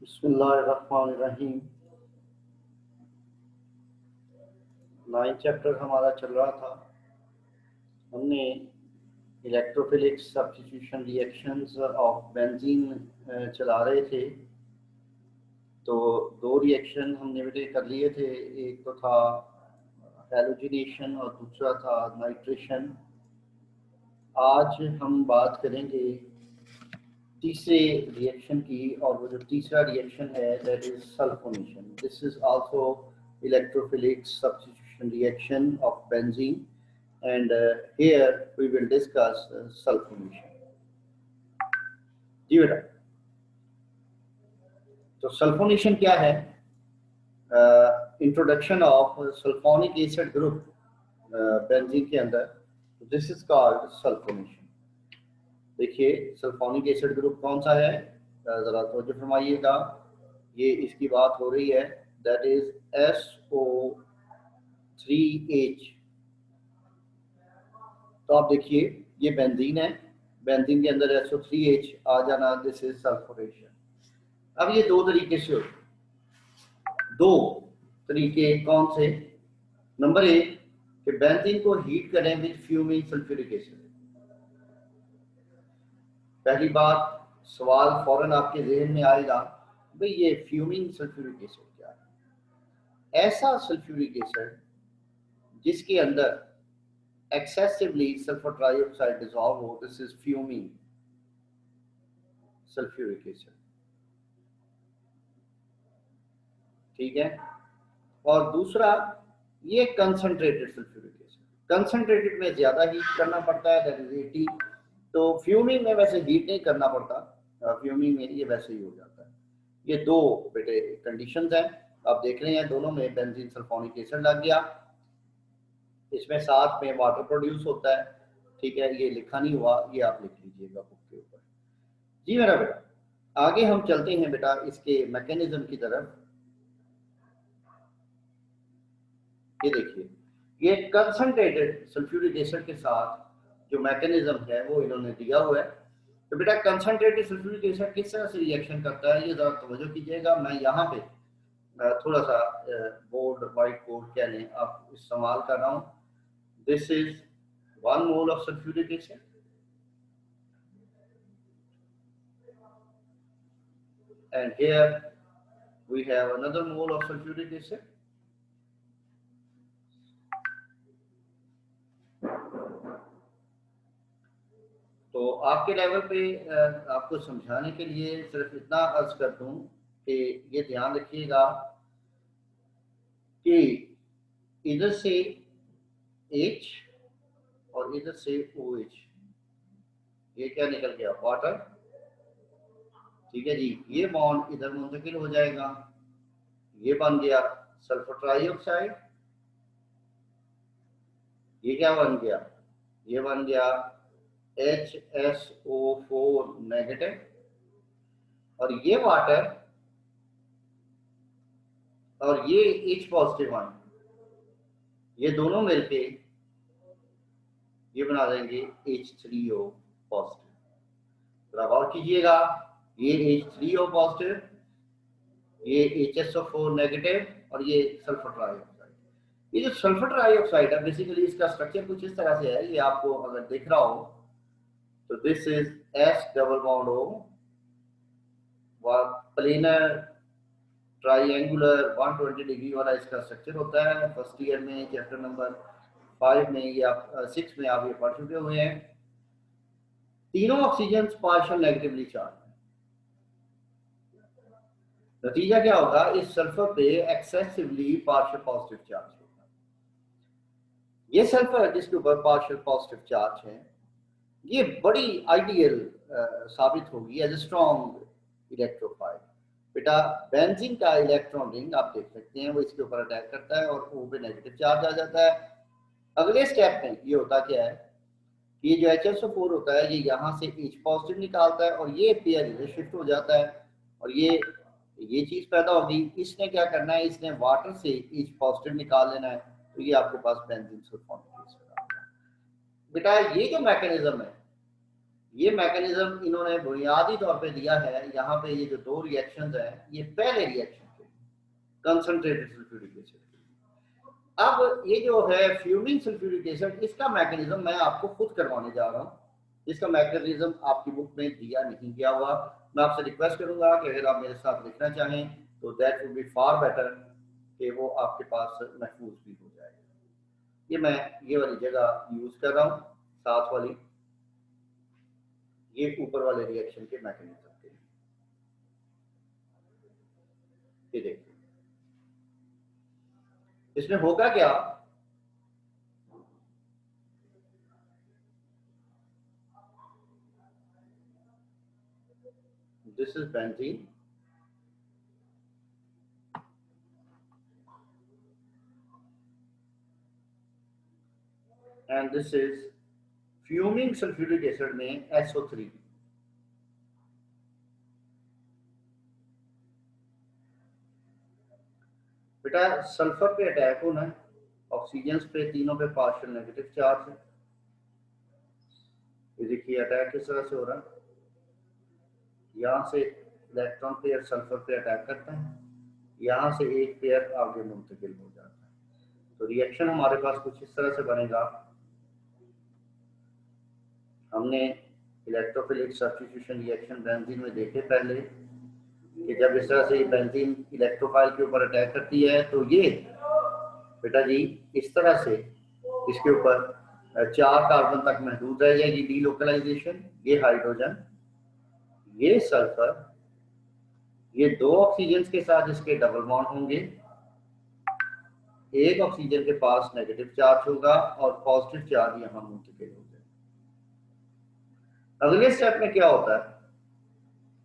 बिस्मिल्लाहिर्रहमानिर्रहीम। 9 चैप्टर हमारा चल रहा था। हमने electrophilic substitution reactions of benzene चला रहे थे। तो 2 रिएक्शन हमने बेटे कर लिए थे। एक तो था हैलोजिनेशन और दूसरा था नाइट्रेशन। आज हम बात करेंगे तीसरे रिएक्शन की, और वो जो तीसरा रिएक्शन है that is sulphonation. This is also electrophilic substitution reaction of benzene and here we will discuss sulfonation। जी बेटा, तो सल्फोनेशन क्या है? Introduction of sulphonic acid group benzene के अंदर, दिस इज कॉल्ड सल्फोनेशन। देखिए सल्फोनिक एसिड ग्रुप कौन सा है, जरा तवज्जो फरमाइएगा। ये इसकी बात हो रही है, दैट इज SO3H। तो आप देखिए ये बेंजीन है, बेंजीन के अंदर SO3H आ जाना, दिस इज सल्फोनेशन। अब ये दो तरीके से होते, दो तरीके कौन से? नंबर 1 कि बेंजीन को हीट करें विद फ्यूमिंग सल्फ्यूरिक एसिड। पहली बात सवाल फौरन आपके जहन में आएगा, भाई ये फ्यूमिंग सल्फ्यूरिक एसिड क्या है? ऐसा सल्फ्यूरिक एसिड जिसके अंदर excessively sulfur trioxide dissolve हो, this is fuming sulfuric acid। ठीक है। और दूसरा ये कंसंट्रेटेड सल्फ्यूरिक एसिड, कंसंट्रेटेड में ज्यादा हीट करना पड़ता है, दैट इज 80। तो फ्यूमिंग में वैसे हीट नहीं करना पड़ता, फ्यूमिंग में ये वैसे ही हो जाता है। ये दो बेटे कंडीशंस हैं। आप देख रहे हैं दोनों में बेंजीन सल्फोनिक एसिड लग गया, इसमें साथ में वाटर प्रोड्यूस होता है। ठीक है, ये लिखा नहीं हुआ, ये आप लिख लीजिएगा बुक के ऊपर। जी मेरा बेटा, आगे हम चलते हैं बेटा इसके मैकेनिज्म की तरफ। ये देखिए, ये कंसंट्रेटेड सल्फ्यूरिक एसिड के साथ जो मैकेनिज्म है वो इन्होंने दिया हुआ है। तो बेटा कंसंट्रेटेड सल्फ्यूरिक एसिड किस तरह से रिएक्शन करता है, ये जरा तवज्जो कीजिएगा। मैं यहाँ पे थोड़ा सा बोर्ड, व्हाइट बोर्ड कह लें, आप इस्तेमाल कर रहा हूँ। This is 1 mole of sulfuric acid, and here we have another mole of sulfuric acid। तो आपके लेवल पे आपको समझाने के लिए सिर्फ इतना अर्ज कर दूं कि ये ध्यान रखिएगा कि इधर से H और इधर से OH, ये क्या निकल गया? वाटर। ठीक है जी, ये बॉन्ड इधर मुंतकिल हो जाएगा, ये बन गया सल्फर ट्राइऑक्साइड। ये क्या बन गया? ये बन गया HSO4 नेगेटिव, और ये वाटर और ये H पॉजिटिव आयन, ये दोनों मिलके ये बना देंगे H3O पॉजिटिव। जरा गौर कीजिएगा, ये H3O पॉजिटिव, ये HSO4 नेगेटिव, और ये सल्फर ट्राइऑक्साइड। ये जो सल्फर ट्राइऑक्साइड है बेसिकली इसका स्ट्रक्चर कुछ इस तरह से है, ये आपको अगर दिख रहा हो तो this is S double bond O, planar triangular 120 degree वाला इसका स्ट्रक्चर होता है। फर्स्ट ईयर में चैप्टर नंबर 5 में या 6 में आप ये पढ़ चुके हुए हैं। तीनों ऑक्सीजन पार्शियल नेगेटिवली चार्ज है। नतीजा क्या होगा? इस सल्फर पे एक्सेसिवली पार्शियल पॉजिटिव चार्ज होगा। ये सल्फर जिसके ऊपर पार्शियल पॉजिटिव चार्ज है, ये बड़ी आइडियल साबित होगी एज ए स्ट्रॉन्ग इलेक्ट्रोफाइल। बेटा बेंजीन का इलेक्ट्रॉन रिंग आप देख सकते हैं, वो इसके ऊपर अटैक करता है और O पे नेगेटिव चार्ज आ जाता है। अगले स्टेप में ये होता क्या है कि ये जो HSO4 होता है ये यहाँ से H पॉजिटिव निकालता है और ये पेयर इधर शिफ्ट हो जाता है, और ये चीज पैदा होगी। इसने क्या करना है, इसने वाटर से H पॉजिटिव निकाल लेना है, तो ये आपके पास बेंजीन सल्फोनिक एसिड आ गया। बेटा ये जो मैकेनिज्म है ये मैकेनिज्म इन्होंने बुनियादी तौर पे दिया है। यहाँ पे ये जो दो रिएक्शंस हैं, ये पहले रिएक्शन के कंसंट्रेटेड सल्फ्यूरिक एसिड। अब ये जो है फ्यूमिंग सल्फ्यूरिक एसिड, इसका मैकेनिज्म मैं आपको खुद करवाने जा रहा हूँ। इसका मैकेनिज्म आपकी बुक में दिया नहीं गया हुआ। मैं आपसे रिक्वेस्ट करूंगा कि अगर आप मेरे साथ लिखना चाहें तो that would be far better, कि वो आपके पास महफूज भी हो जाएगा। ये मैं ये वाली जगह यूज कर रहा हूँ, साथ वाली, ये ऊपर वाले रिएक्शन के मैकेनिज्म के लिए। ये देखिए इसमें होगा क्या, this is benzene and this is fuming sulfuric acid में SO3। बेटा सल्फर पे अटैक होना है, ऑक्सीजन पे तीनों पे पार्शियल नेगेटिव चार्ज है। ये देखिए अटैक किस तरह से हो रहा है, यहाँ से इलेक्ट्रॉन पेयर सल्फर पे अटैक करता है, यहाँ से एक पेयर आगे मुंतकिल हो जाता है। तो रिएक्शन हमारे पास कुछ इस तरह से बनेगा। हमने इलेक्ट्रोफिलिक सब्स्टिट्यूशन रिएक्शन बेंजीन में देखे पहले कि जब इस तरह से बेंजीन इलेक्ट्रोफाइल के ऊपर अटैक करती है तो ये बेटा जी इस तरह से इसके ऊपर 4 कार्बन तक महदूद रह जाएगी डीलोकलाइजेशन। ये हाइड्रोजन, ये सल्फर, ये 2 ऑक्सीजन के साथ इसके डबल बॉन्ड होंगे, एक ऑक्सीजन के पास नेगेटिव चार्ज होगा और पॉजिटिव चार्ज यहाँ मुंतकिल हो जाएगा। अगले स्टेप में क्या होता है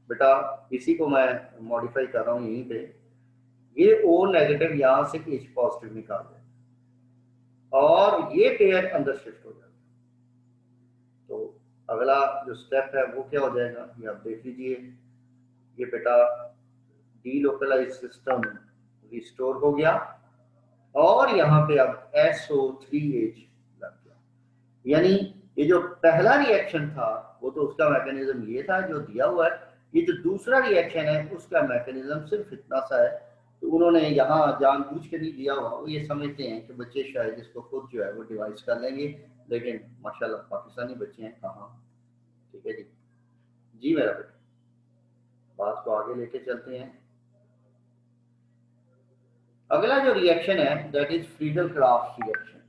बेटा, इसी को मैं मॉडिफाई कर रहा हूँ यहीं पे। ये O नेगेटिव यहाँ से H पॉजिटिव निकाल दें और ये पेयर अंदर शिफ्ट हो जाएगा। तो अगला जो स्टेप है वो क्या हो जाएगा, ये आप देख लीजिए। ये बेटा डीलोकलाइज सिस्टम रिस्टोर हो गया और यहाँ पे अब SO3H लग गया। यानी ये जो पहला रिएक्शन था वो तो उसका मैकेनिज्म ये था जो दिया हुआ है। ये जो दूसरा रिएक्शन है उसका मैकेनिज्म सिर्फ इतना सा है। तो उन्होंने यहाँ जानबूझ के नहीं दिया हुआ, वो ये समझते हैं कि बच्चे शायद इसको खुद जो है वो डिवाइस कर लेंगे, लेकिन माशाल्लाह पाकिस्तानी बच्चे हैं कहाँ। ठीक है जी, जी मेरा बेटा, बात को आगे लेके चलते हैं। अगला जो रिएक्शन है that is Friedel craft reaction.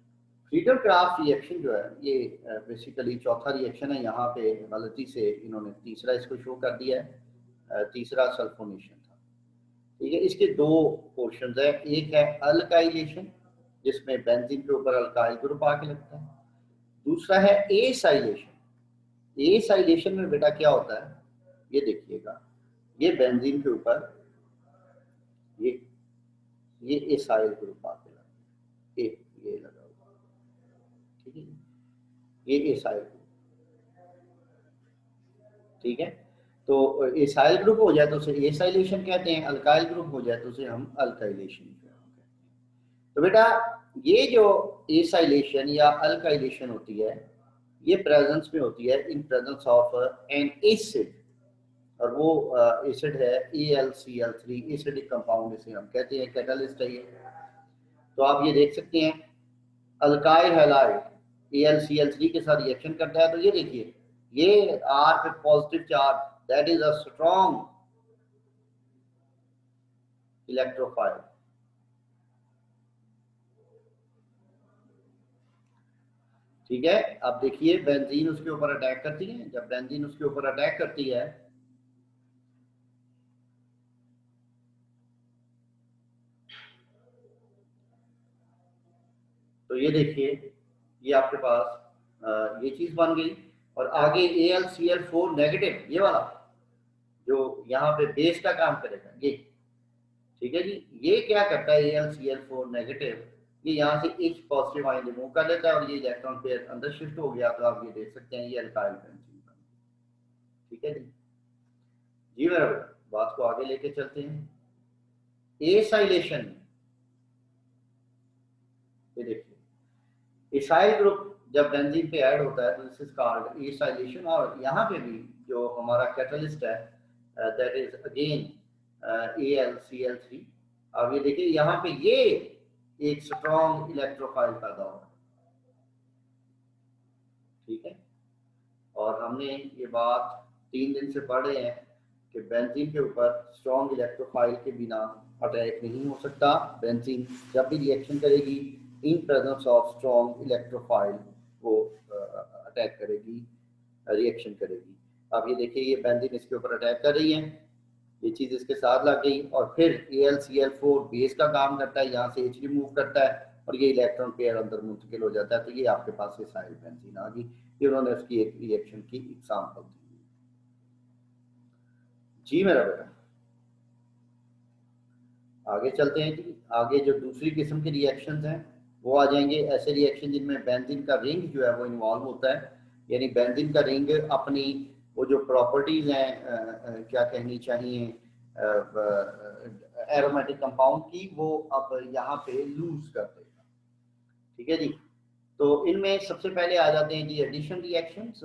Friedel craft reaction जो है ये बेसिकली चौथा रिएक्शन है। यहाँ पे गलती से इन्होंने तीसरा इसको शो कर दिया है, तीसरा सल्फोनेशन था। ठीक है, इसके 2 पोर्शन है। एक है अल्काइलेशन जिसमें बेंजीन के ऊपर अल्काइल ग्रुप आके लगता है, दूसरा है एसाइलेशन। एसाइलेशन में बेटा क्या होता है, ये देखिएगा, ये बेंजीन के ऊपर ये एसाइल ग्रुप आके लगता है, ये लगा हुआ, ठीक है, ये एसाइल ग्रुप। ठीक है, तो एसाइल ग्रुप हो जाए तो उसे एसाइलेशन कहते हैं, अल्काइल ग्रुप हो जाए तो उसे हम अल्काइलेशन कहते हैं। तो बेटा ये जो एसाइलेशन या अल्काइलेशन होती है ये प्रेजेंस में होती है in presence of N acid, और वो एसिड है AlCl3 एसिडिक कंपाउंड, इसे हम कहते हैं, कैटालिस्ट है ये। तो आप ये देख सकते हैं अल्काइल हैलाइड AlCl3 के साथ रिएक्शन करता है। तो ये देखिए ये R पे positive charge, that is a strong electrophile. ठीक है, अब देखिए बेंजीन उसके ऊपर अटैक करती है। जब बेंजीन उसके ऊपर अटैक करती है तो ये देखिए ये आपके पास ये चीज बन गई। और आगे AlCl4 नेगेटिव, ये वाला जो यहाँ पे बेस का काम करेगा ये, ठीक है जी, ये क्या करता है AlCl4 नेगेटिव, ये यहाँ से H पॉजिटिव आयन रिमूव कर लेता है और ये इलेक्ट्रॉन पेयर अंदर शिफ्ट हो गया। तो आप ये देख सकते हैं ये अल्काइल बेंजीन। ठीक है जी, जी मेरा बेटा, बात को आगे लेके चलते हैं। एसाइलेशन, ये देखिए एसाइल ग्रुप जब बेंजीन पे ऐड होता है तो दिस इज कॉल्ड एसाइलेशन। और यहाँ पे भी जो हमारा कैटलिस्ट है दैट इज अगेन AlCl3। अब ये देखिए यहाँ पे ये एक स्ट्रॉन्ग इलेक्ट्रोफाइल पैदा हो रहा है, ठीक है। और हमने ये बात 3 दिन से पढ़ रहे हैं कि बेंजीन के ऊपर स्ट्रॉन्ग इलेक्ट्रोफाइल के बिना अटैक नहीं हो सकता। बेंजीन जब भी रिएक्शन करेगी in presence of strong electrophile वो अटैक करेगी, रिएक्शन करेगी। अब ये देखिए ये बेंजीन इसके ऊपर अटैक कर रही है, ये चीज इसके साथ लग गई और फिर AlCl4 बेस का काम करता है, यहाँ से H रिमूव करता है और ये इलेक्ट्रॉन पेयर अंदर मुंतकिल हो जाता है। तो ये आपके पास एसाइल बेंजीन आ गई। ये उन्होंने उसकी एक रिएक्शन की एग्जांपल दी जी मेरा बेटा। आगे चलते हैं जी। आगे जो दूसरी किस्म के रिएक्शंस हैं वो आ जाएंगे ऐसे रिएक्शन जिनमें बेंजीन का रिंग जो है वो इन्वॉल्व होता है। यानी बेंजीन का रिंग अपनी वो जो प्रॉपर्टीज हैं क्या कहनी चाहिए एरोमेटिक कंपाउंड की, वो अब यहाँ पे लूज कर देगा, ठीक है जी। तो इनमें सबसे पहले आ जाते हैं जी एडिशन रिएक्शंस,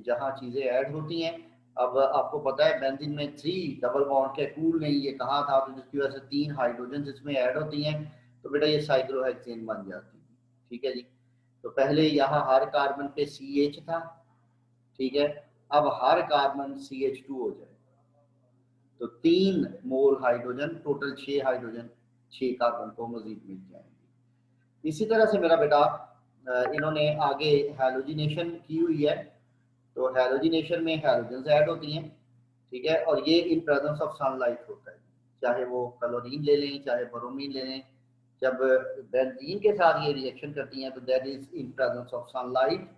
जहाँ चीजें ऐड होती हैं। अब आपको पता है बेंजीन में 3 डबल बॉन्ड के कूल नहीं ये कहा था, तो जिसकी वजह से 3 हाइड्रोजन इसमें ऐड होती हैं, तो बेटा ये साइक्लोहेक्सेन बन जाती है, ठीक है जी। तो पहले यहाँ हर कार्बन पे CH था, ठीक है। अब हर कार्बन CH2 हो जाए तो 3 मोल हाइड्रोजन, टोटल 6 हाइड्रोजन 6 कार्बन को मजीद मिल जाएंगे। इसी तरह से मेरा बेटा इन्होंने आगे हैलोजिनेशन की हुई है। तो हैलोजिनेशन में हैलोजन्स ऐड होती हैं, ठीक है। और ये इन प्रेजेंस ऑफ सनलाइट होता है, चाहे वो क्लोरीन ले लें चाहे ब्रोमीन ले लें। जब बेंजीन के साथ ये रिएक्शन करती हैं तो that is in presence of sunlight,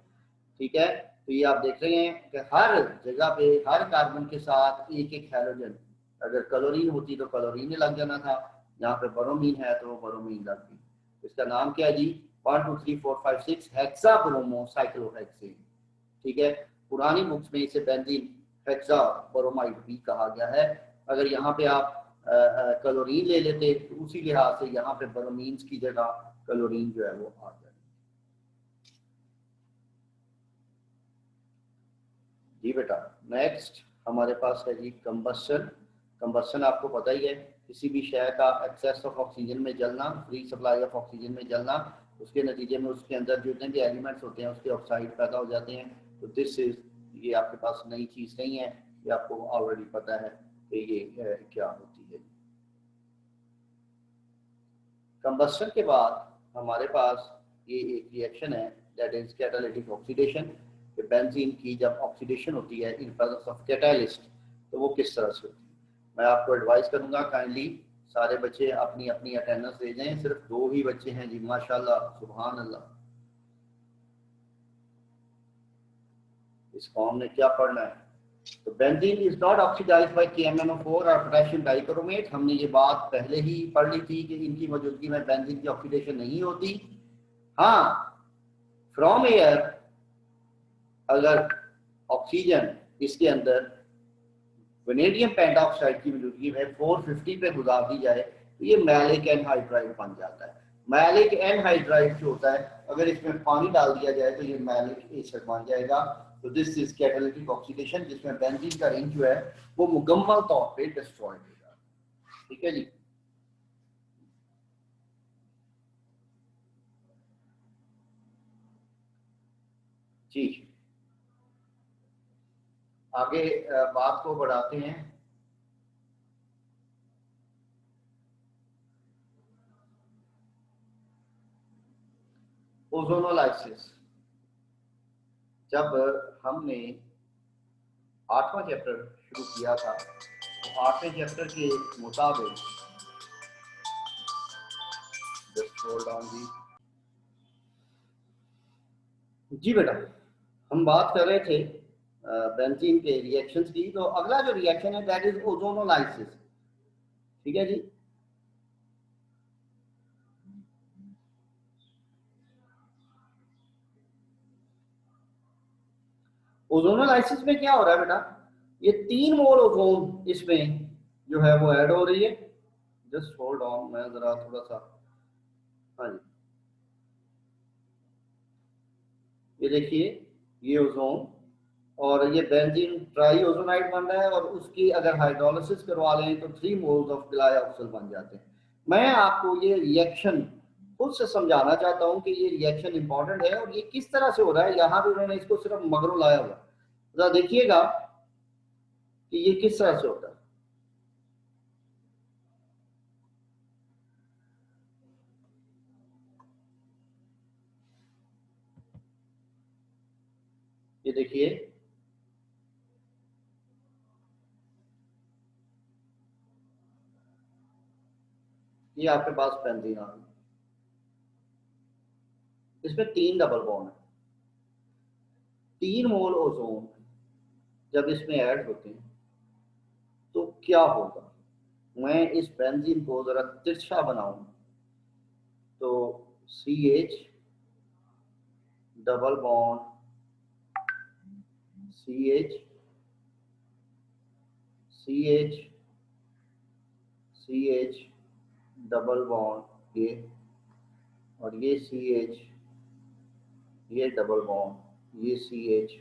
ठीक है। तो ये आप देख रहे हैं कि हर जगह पे हर कार्बन के साथ एक एक हैलोजन, अगर क्लोरीन होती तो क्लोरीन लग जाना था, यहाँ पे ब्रोमीन है तो ब्रोमीन लग गई। इसका नाम क्या है जी? 1 2 3 4 5 6 हेक्सा ब्रोमो साइक्लोहेक्सेन, ठीक है। पुरानी बुक्स में इसे बेंजीन हेक्सा ब्रोमाइड भी कहा गया है। अगर यहाँ पे आप क्लोरीन ले लेते तो उसी लिहाज से यहाँ पे ब्रोमीन की जगह क्लोरीन जो है वो आ जाए जी बेटा। नेक्स्ट हमारे पास है जी कंबस्शन। कंबस्शन आपको पता ही है, किसी भी शय का एक्सेस ऑफ ऑक्सीजन में जलना, फ्री सप्लाई ऑफ ऑक्सीजन में जलना, उसके नतीजे में उसके अंदर जितने भी एलिमेंट्स होते हैं उसके ऑक्साइड पैदा हो जाते हैं। तो दिस इज, ये आपके पास नई चीज नहीं है, ये आपको ऑलरेडी पता है कि ये क्या होती है। कंबस्शन के बाद हमारे पास ये एक रिएक्शन है दैट इज कैटालिटिक ऑक्सीडेशन। कि बेंजीन की जब ऑक्सीडेशन होती है इन प्रेजेंस ऑफ कैटालिस्ट तो वो किस तरह से होती है। मैं आपको एडवाइस करूंगा काइंडली सारे बच्चे अपनी अपनी अटेंडेंस दे दें। सिर्फ 2 ही बच्चे हैं जी, माशाल्लाह सुभान अल्लाह। इस कौम ने क्या पढ़ना है। तो benzene is not oxidised by KMnO4 और पोटेशियम डाइक्रोमेट। हमने ये बात पहले ही पढ़ ली थी कि इनकी मौजूदगी में बेंजीन की ऑक्सीडेशन नहीं होती। हाँ, फ्रॉम एयर अगर ऑक्सीजन इसके अंदर वेनेडियम पेंटॉक्साइड की मौजूदगी में 450 पे गुजार दी जाए तो ये मैलिक एनहाइड्राइड बन जाता है। मैलिक एनहाइड्राइड जो होता है अगर इसमें पानी डाल दिया जाए तो ये मैलिक एसिड बन जाएगा। तो दिस इज कैटालिटिक ऑक्सीडेशन, जिसमें बेंजीन का रिंग जो है वो मुकम्मल तौर पे डिस्ट्रॉय हो जाता है, ठीक है जी। जी आगे बात को बढ़ाते हैं। ओजोनोलाइसिस। जब हमने 8वां चैप्टर शुरू किया था तो 8वें चैप्टर के मुताबिक, जस्ट होल्ड ऑन जी बेटा, हम बात कर रहे थे बेंजीन के रिएक्शंस की। तो अगला जो रिएक्शन है दैट इज ओजोनोलाइसिस, ठीक है जी। ओजोनोलाइसिस में क्या हो रहा है बेटा, ये 3 मोल ओजोन इसमें जो है वो ऐड हो रही है। जस्ट होल्ड ऑन, मैं जरा थोड़ा सा, हाँ जी ये देखिए, ये ओजोन, और ये बेंजीन ट्राई ओजोनाइड बन रहा है, और उसकी अगर हाइड्रोलिसिस करवा लें तो 3 मोल्स ऑफ डाइऑक्सिल बन जाते हैं। मैं आपको ये रिएक्शन खुद से समझाना चाहता हूँ कि ये रिएक्शन इंपॉर्टेंट है और ये किस तरह से हो रहा है। यहाँ पे उन्होंने इसको सिर्फ मगरों लाया हुआ, जरा देखिएगा कि ये किस तरह से होता है। ये देखिए, ये आपके पास बेंजीन आ गई, इसमें 3 डबल बॉन्ड है। 3 मोल ओजोन जब इसमें ऐड होते हैं तो क्या होगा। मैं इस बेंजीन को जरा तिरछा बनाऊं तो CH double bond CH CH CH double bond ये, और ये CH, ये डबल बॉन्ड, ये CH,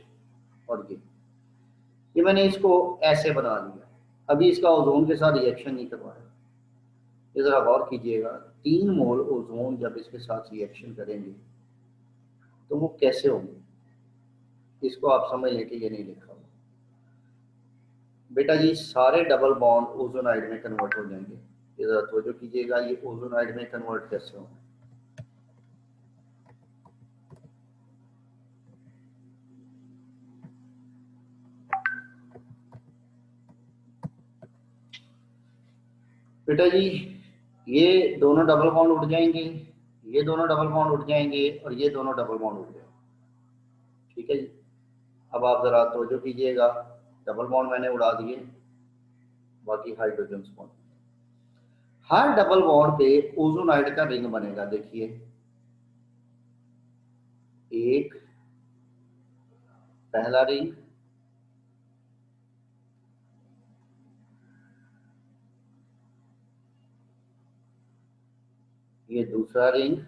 और ये मैंने इसको ऐसे बना लिया। अभी इसका ओजोन के साथ रिएक्शन नहीं करवाया। ये जरा गौर कीजिएगा, 3 मोल ओजोन जब इसके साथ रिएक्शन करेंगे तो वो कैसे होंगे, इसको आप समझ लें कि ये नहीं लिखा हुआ। बेटा जी, सारे डबल बॉन्ड ओजोनाइड में कन्वर्ट हो जाएंगे। ये जरा तवज्जो कीजिएगा, ये ओजोनाइड में कन्वर्ट कैसे होंगे। बेटा जी, ये दोनों डबल बॉन्ड उड़ जाएंगे, ये दोनों डबल बॉन्ड उड़ जाएंगे, और ये दोनों डबल बॉन्ड उड़ जाएंगे। ठीक है जी। अब आप जरा तवज्जो कीजिएगा, डबल बॉन्ड मैंने उड़ा दिए, बाकी हाइड्रोजन बॉन्ड। हर डबल बॉन्ड पे ओजोनाइड का रिंग बनेगा। देखिए, एक पहला रिंग, ये दूसरा रिंग,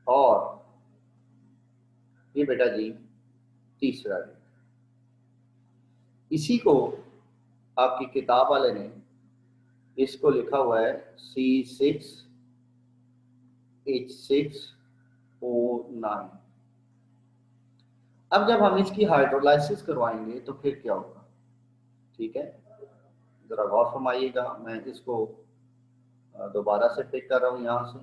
और ये बेटा जी तीसरा रिंग। इसी को आपकी किताब वाले ने इसको लिखा हुआ है C6H6O9। अब जब हम इसकी हाइड्रोलाइसिस करवाएंगे तो फिर क्या होगा। ठीक है, जरा गौर फरमाइएगा। मैं इसको दोबारा से पिक कर रहा हूँ यहाँ से।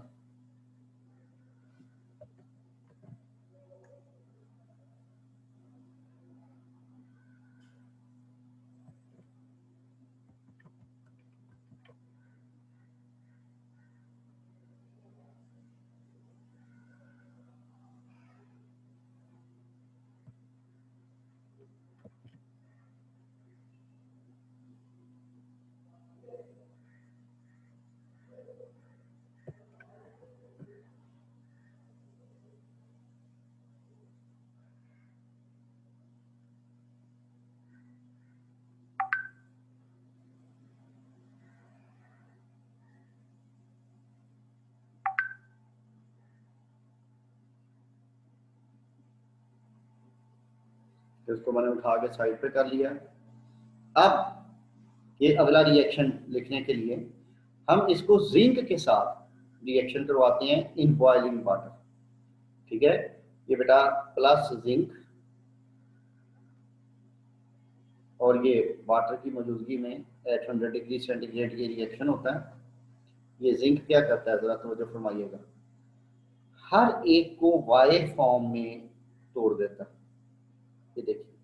इसको मैंने उठा के साइड पे कर लिया। अब ये अगला रिएक्शन लिखने के लिए हम इसको जिंक के साथ रिएक्शन करवाते हैं इन बॉइलिंग वाटर। ठीक है, ये बेटा प्लस जिंक, और ये वाटर की मौजूदगी में एट 100 डिग्री सेंटीग्रेड ये रिएक्शन होता है। ये जिंक क्या करता है, जरा तो फरमाइएगा, हर एक को वाई फॉर्म में तोड़ देता है। ये देखिए,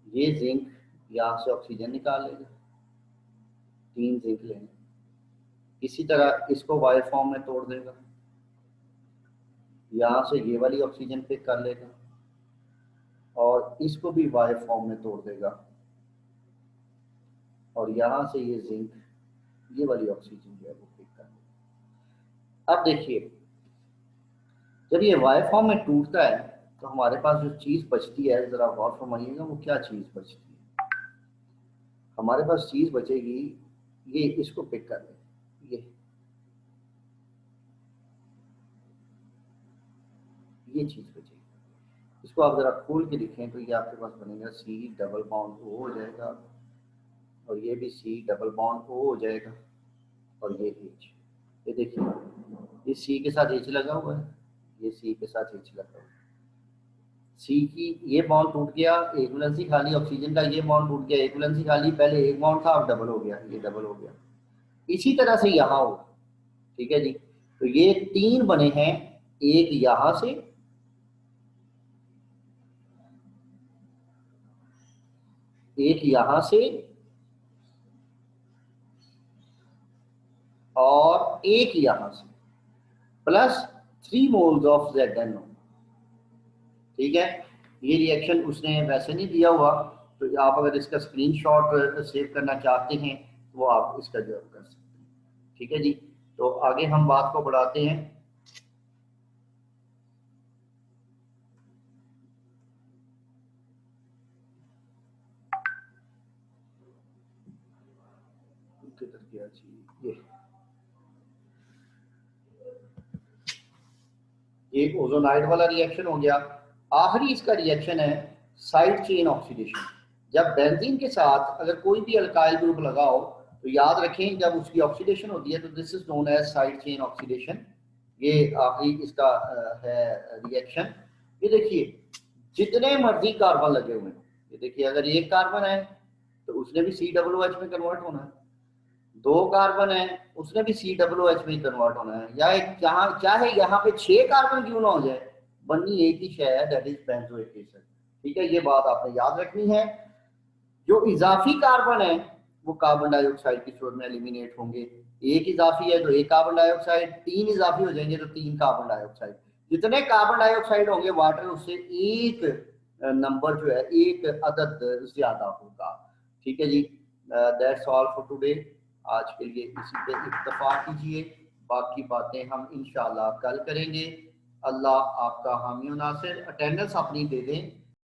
ये जिंक यहाँ से ऑक्सीजन निकाल लेगा, 3 जिंक लेंगे, इसी तरह इसको वाई फॉर्म में तोड़ देगा, यहाँ से ये वाली ऑक्सीजन पिक कर लेगा, और इसको भी वाई फॉर्म में तोड़ देगा, और यहाँ से ये जिंक ये वाली ऑक्सीजन जो है वो पिक कर लेगा। अब देखिए, जब ये वाई फॉर्म में टूटता है तो हमारे पास जो चीज बचती है, जरा गौर फरमाइएगा, वो क्या चीज बचती है। हमारे पास चीज बचेगी, ये इसको पिक कर ले, ये चीज़ बचेगी। इसको आप ज़रा खोल के लिखें तो ये आपके पास बनेगा C डबल बॉन्ड O हो जाएगा, और ये भी C डबल बॉन्ड O हो जाएगा, और ये H, ये देखिए ये C के साथ H लगा हुआ है, ये C के साथ H लगा हुआ है। C की ये बॉन्ड टूट गया, एक वैलेंसी खाली, ऑक्सीजन का ये बॉन्ड टूट गया, एक वैलेंसी खाली, पहले एक बॉन्ड था अब डबल हो गया, ये डबल हो गया। इसी तरह से यहाँ होगा, ठीक है जी। तो ये 3 बने हैं, एक यहां से, एक यहां से, और एक यहां से, प्लस 3 मोल्स ऑफ ZnO, ठीक है। ये रिएक्शन उसने वैसे नहीं दिया हुआ, तो आप अगर इसका स्क्रीनशॉट सेव करना चाहते हैं तो वो आप इसका जवाब कर सकते हैं, ठीक है जी। तो आगे हम बात को बढ़ाते हैं। किधर गया जी, ये ओजोनाइड वाला रिएक्शन हो गया। आखिरी इसका रिएक्शन है साइड चेन ऑक्सीडेशन। जब बेंजीन के साथ अगर कोई भी अल्काइल ग्रुप लगाओ तो याद रखें जब उसकी ऑक्सीडेशन होती है तो this is known as side chain oxidation. ये आखिरी इसका है रिएक्शन। ये देखिए जितने मर्जी कार्बन लगे हुए हैं, ये देखिए अगर एक कार्बन है तो उसने भी COOH में कन्वर्ट होना है, 2 कार्बन है उसने भी COOH में कन्वर्ट होना है, या जहां चाहे यहाँ पे 6 कार्बन क्यों ना हो जाए, बननी एक ही शय है, दैट इज बेंजोइक एसिड, ठीक है। ये बात आपने याद रखनी है। जो इजाफी कार्बन है वो कार्बन डाइऑक्साइड की सूरत में एलिमिनेट होंगे। एक इजाफी है तो एक कार्बन डाइऑक्साइड, 3 इजाफी हो जाएंगे तो 3 कार्बन डाइऑक्साइड। जितने कार्बन डाइऑक्साइड होंगे वाटर उससे एक नंबर जो है, एक अदद ज्यादा होगा, ठीक है जी। That's all for today. आज के लिए इसी पे इत्तफाक कीजिए, बाकी बातें हम इंशाल्लाह कल करेंगे। अल्लाह आपका हामी नासिर। अटेंडेंस अपनी दे दें।